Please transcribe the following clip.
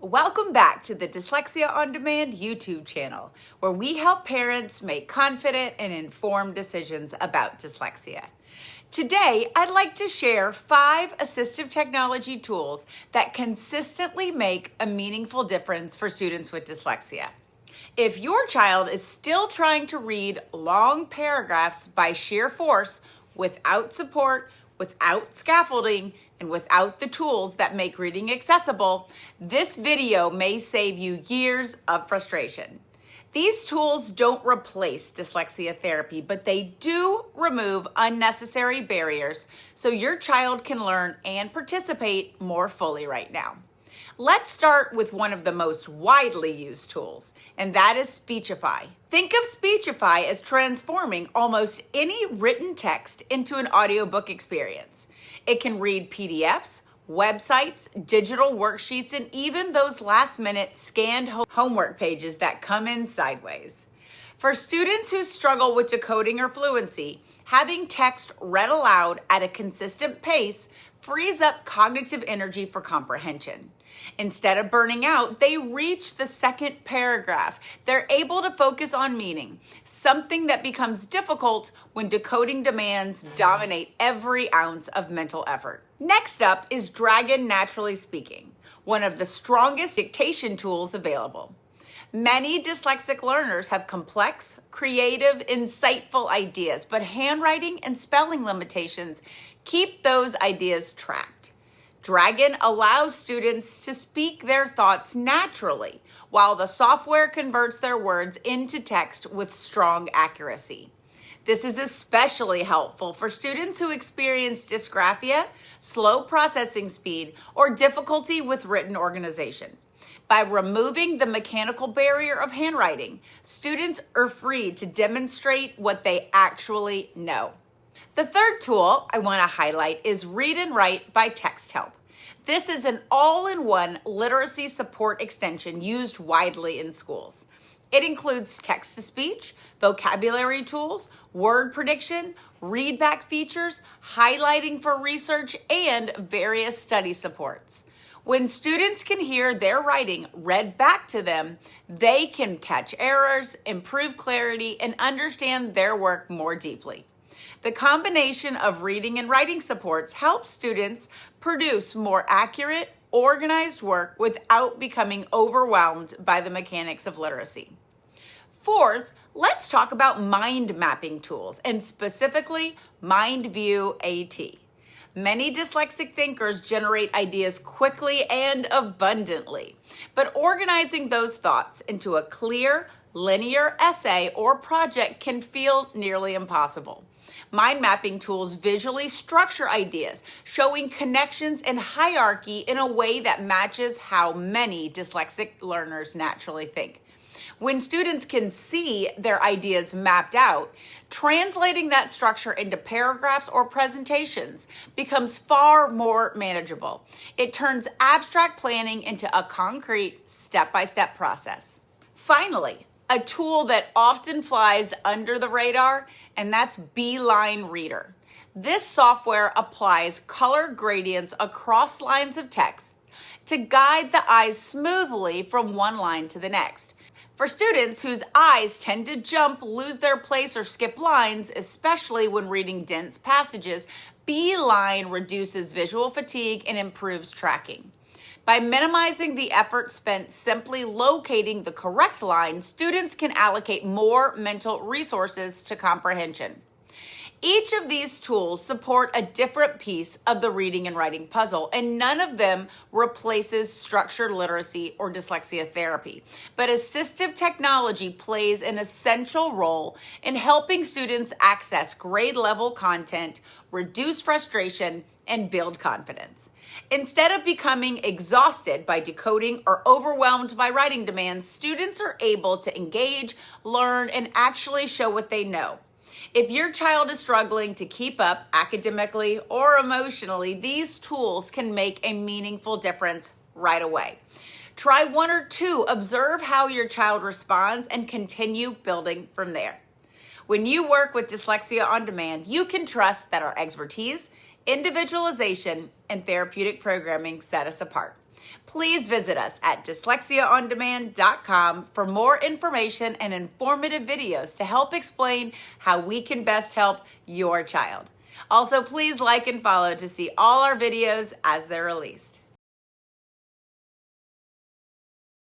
Welcome back to the Dyslexia On Demand YouTube channel, where we help parents make confident and informed decisions about dyslexia. Today, I'd like to share 5 assistive technology tools that consistently make a meaningful difference for students with dyslexia. If your child is still trying to read long paragraphs by sheer force, without support, without scaffolding, and without the tools that make reading accessible, this video may save you years of frustration. These tools don't replace dyslexia therapy, but they do remove unnecessary barriers so your child can learn and participate more fully right now. Let's start with one of the most widely used tools, and that is Speechify. Think of Speechify as transforming almost any written text into an audiobook experience. It can read PDFs, websites, digital worksheets, and even those last-minute scanned homework pages that come in sideways. For students who struggle with decoding or fluency, having text read aloud at a consistent pace frees up cognitive energy for comprehension. Instead of burning out, they reach the second paragraph. They're able to focus on meaning, something that becomes difficult when decoding demands dominate every ounce of mental effort. Next up is NaturallySpeaking, one of the strongest dictation tools available. Many dyslexic learners have complex, creative, insightful ideas, but handwriting and spelling limitations keep those ideas trapped. Dragon allows students to speak their thoughts naturally, while the software converts their words into text with strong accuracy. This is especially helpful for students who experience dysgraphia, slow processing speed, or difficulty with written organization. By removing the mechanical barrier of handwriting, students are free to demonstrate what they actually know. The third tool I want to highlight is Read and Write by TextHelp. This is an all-in-one literacy support extension used widely in schools. It includes text-to-speech, vocabulary tools, word prediction, readback features, highlighting for research, and various study supports. When students can hear their writing read back to them, they can catch errors, improve clarity, and understand their work more deeply. The combination of reading and writing supports helps students produce more accurate, organized work without becoming overwhelmed by the mechanics of literacy. Fourth, let's talk about mind mapping tools, and specifically MindView AT. Many dyslexic thinkers generate ideas quickly and abundantly, but organizing those thoughts into a clear, linear essay or project can feel nearly impossible. Mind mapping tools visually structure ideas, showing connections and hierarchy in a way that matches how many dyslexic learners naturally think. When students can see their ideas mapped out, translating that structure into paragraphs or presentations becomes far more manageable. It turns abstract planning into a concrete, step-by-step process. Finally, a tool that often flies under the radar, and that's Beeline Reader. This software applies color gradients across lines of text to guide the eyes smoothly from one line to the next. For students whose eyes tend to jump, lose their place, or skip lines, especially when reading dense passages, Beeline reduces visual fatigue and improves tracking. By minimizing the effort spent simply locating the correct line, students can allocate more mental resources to comprehension. Each of these tools support a different piece of the reading and writing puzzle, and none of them replaces structured literacy or dyslexia therapy. But assistive technology plays an essential role in helping students access grade-level content, reduce frustration, and build confidence. Instead of becoming exhausted by decoding or overwhelmed by writing demands, students are able to engage, learn, and actually show what they know. If your child is struggling to keep up academically or emotionally, these tools can make a meaningful difference right away. Try 1 or 2, observe how your child responds, and continue building from there. When you work with Dyslexia On Demand, you can trust that our expertise, individualization, and therapeutic programming set us apart. Please visit us at dyslexiaondemand.com for more information and informative videos to help explain how we can best help your child. Also, please like and follow to see all our videos as they're released.